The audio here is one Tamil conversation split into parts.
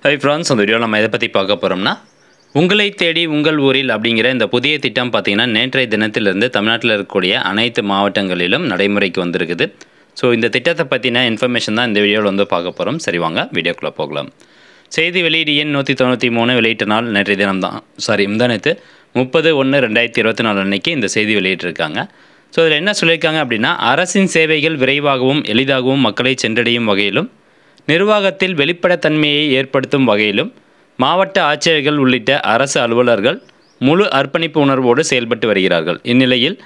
ஹை ஃப்ரெண்ட்ஸ், அந்த வீடியோவில் நம்ம எதை பற்றி பார்க்க போகிறோம்னா, உங்களை தேடி உங்கள் ஊரில் அப்படிங்கிற இந்த புதிய திட்டம் பார்த்திங்கன்னா நேற்றைய தினத்திலிருந்து தமிழ்நாட்டில் இருக்கக்கூடிய அனைத்து மாவட்டங்களிலும் நடைமுறைக்கு வந்திருக்குது. ஸோ இந்த திட்டத்தை பற்றின இன்ஃபர்மேஷன் தான் இந்த வீடியோவில் வந்து பார்க்க போகிறோம். சரி வாங்க வீடியோக்குள்ளே போகலாம். செய்தி வெளியீடு எண் 193 வெளியிட்ட நாள் நேற்றைய தினம் தான், முந்தானத்து 30/1/2024 அன்னைக்கு இந்த செய்தி வெளியிட்டிருக்காங்க. ஸோ இதில் என்ன சொல்லியிருக்காங்க அப்படின்னா, அரசின் சேவைகள் விரைவாகவும் எளிதாகவும் மக்களை சென்றடையும் வகையிலும் நிர்வாகத்தில் வெளிப்படைத்தன்மையை ஏற்படுத்தும் வகையிலும் மாவட்ட ஆட்சியர்கள் உள்ளிட்ட அரசு அலுவலர்கள் முழு அர்ப்பணிப்பு உணர்வோடு செயல்பட்டு வருகிறார்கள். இந்நிலையில்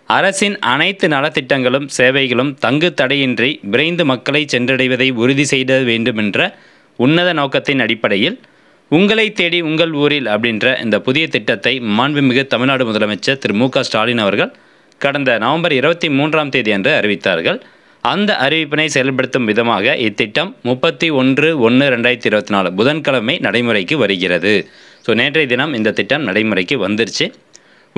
அரசின் அனைத்து நலத்திட்டங்களும் சேவைகளும் தங்கு தடையின்றி விரைந்து மக்களை சென்றடைவதை உறுதி செய்ய வேண்டுமென்ற உன்னத நோக்கத்தின் அடிப்படையில் உங்களை தேடி உங்கள் ஊரில் அப்படின்ற இந்த புதிய திட்டத்தை மாண்புமிகு தமிழ்நாடு முதலமைச்சர் திரு மு.க. ஸ்டாலின் அவர்கள் கடந்த நவம்பர் 23ஆம் தேதி அன்று அறிவித்தார்கள். அந்த அறிவிப்பினை செயல்படுத்தும் விதமாக இத்திட்டம் 31/1/2024 புதன்கிழமை நடைமுறைக்கு வருகிறது. ஸோ நேற்றைய தினம் இந்த திட்டம் நடைமுறைக்கு வந்துருச்சு.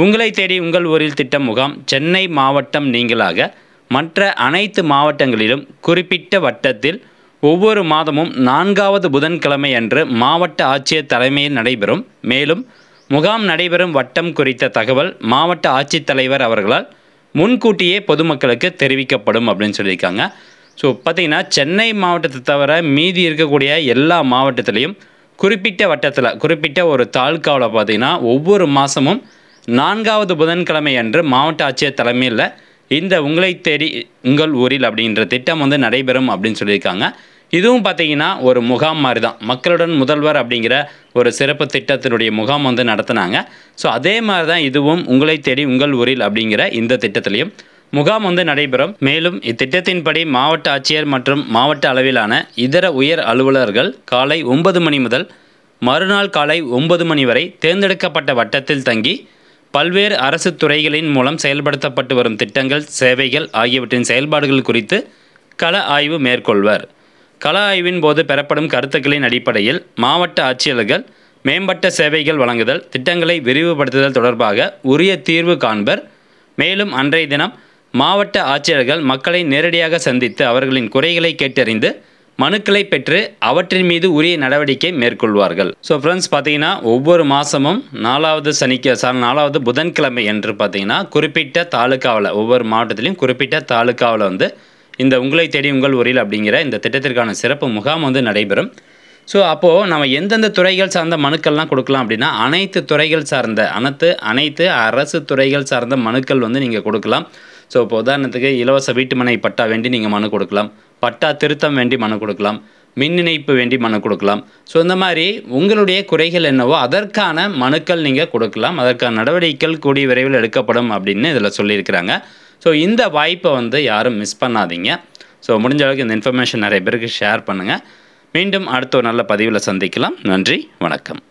உங்களை தேடி உங்கள் ஊரில் திட்டம் முகாம் சென்னை மாவட்டம் நீங்களாக மற்ற அனைத்து மாவட்டங்களிலும் குறிப்பிட்ட வட்டத்தில் ஒவ்வொரு மாதமும் 4வது புதன்கிழமை அன்று மாவட்ட ஆட்சியர் தலைமையில் நடைபெறும். மேலும் முகாம் நடைபெறும் வட்டம் குறித்த தகவல் மாவட்ட ஆட்சித்தலைவர் அவர்களால் முன்கூட்டியே பொதுமக்களுக்கு தெரிவிக்கப்படும் அப்படின்னு சொல்லியிருக்காங்க. ஸோ பார்த்திங்கன்னா சென்னை மாவட்டத்தை தவிர மீதி இருக்கக்கூடிய எல்லா மாவட்டத்திலையும் குறிப்பிட்ட வட்டத்தில் குறிப்பிட்ட ஒரு தாலுக்காவில் பார்த்திங்கன்னா ஒவ்வொரு மாதமும் 4வது புதன்கிழமை அன்று மாவட்ட ஆட்சியர் தலைமையில் இந்த உங்களை தேடி உங்கள் ஊரில் அப்படின்ற திட்டம் வந்து நடைபெறும் அப்படின்னு சொல்லியிருக்காங்க. இதுவும் பார்த்திங்கன்னா ஒரு முகாம் மாதிரி தான், மக்களுடன் முதல்வர் அப்படிங்கிற ஒரு சிறப்பு திட்டத்தினுடைய முகாம் வந்து நடத்தினாங்க. ஸோ அதே மாதிரி தான் இதுவும் உங்களை தேடி உங்கள் ஊரில் அப்படிங்கிற இந்த திட்டத்திலையும் முகாம் வந்து நடைபெறும். மேலும் இத்திட்டத்தின்படி மாவட்ட ஆட்சியர் மற்றும் மாவட்ட அளவிலான இதர உயர் அலுவலர்கள் காலை 9 மணி முதல் மறுநாள் காலை 9 மணி வரை தேர்ந்தெடுக்கப்பட்ட வட்டத்தில் தங்கி பல்வேறு அரசு துறைகளின் மூலம் செயல்படுத்தப்பட்டு வரும் திட்டங்கள் சேவைகள் ஆகியவற்றின் செயல்பாடுகள் குறித்து கள ஆய்வு மேற்கொள்வர். கள ஆய்வின் போது பெறப்படும் கருத்துக்களின் அடிப்படையில் மாவட்ட ஆட்சியர்கள் மேம்பட்ட சேவைகள் வழங்குதல் திட்டங்களை விரிவுபடுத்துதல் தொடர்பாக உரிய தீர்வு காண்பர். மேலும் அன்றைய தினம் மாவட்ட ஆட்சியர்கள் மக்களை நேரடியாக சந்தித்து அவர்களின் குறைகளை கேட்டறிந்து மனுக்களை பெற்று அவற்றின் மீது உரிய நடவடிக்கை மேற்கொள்வார்கள். ஸோ ஃப்ரெண்ட்ஸ், பார்த்தீங்கன்னா ஒவ்வொரு மாதமும் 4வது புதன்கிழமை என்று பார்த்தீங்கன்னா குறிப்பிட்ட தாலுக்காவில் ஒவ்வொரு மாவட்டத்திலையும் குறிப்பிட்ட தாலுக்காவில் வந்து இந்த உங்களை தேடி உங்கள் ஊரில் அப்படிங்கிற இந்த திட்டத்திற்கான சிறப்பு முகாம் வந்து நடைபெறும். ஸோ அப்போது நம்ம எந்தெந்த துறைகள் சார்ந்த மனுக்கள்லாம் கொடுக்கலாம் அப்படின்னா, அனைத்து துறைகள் சார்ந்த அனைத்து அரசு துறைகள் சார்ந்த மனுக்கள் வந்து நீங்கள் கொடுக்கலாம். ஸோ இப்போ உதாரணத்துக்கு இலவச வீட்டுமனை பட்டா வேண்டி நீங்கள் மனு கொடுக்கலாம், பட்டா திருத்தம் வேண்டி மனு கொடுக்கலாம், மின் இணைப்பு வேண்டி மனு கொடுக்கலாம். ஸோ இந்த மாதிரி உங்களுடைய குறைகள் என்னவோ அதற்கான மனுக்கள் நீங்கள் கொடுக்கலாம். அதற்கான நடவடிக்கைகள் கூடிய விரைவில் எடுக்கப்படும் அப்படின்னு இதில் சொல்லியிருக்கிறாங்க. ஸோ இந்த வாய்ப்பை வந்து யாரும் மிஸ் பண்ணாதீங்க. ஸோ முடிஞ்ச அளவுக்கு இந்த இன்ஃபர்மேஷன் நிறைய பேருக்கு ஷேர் பண்ணுங்கள். மீண்டும் அடுத்த ஒரு நல்ல பதிவில் சந்திக்கலாம். நன்றி, வணக்கம்.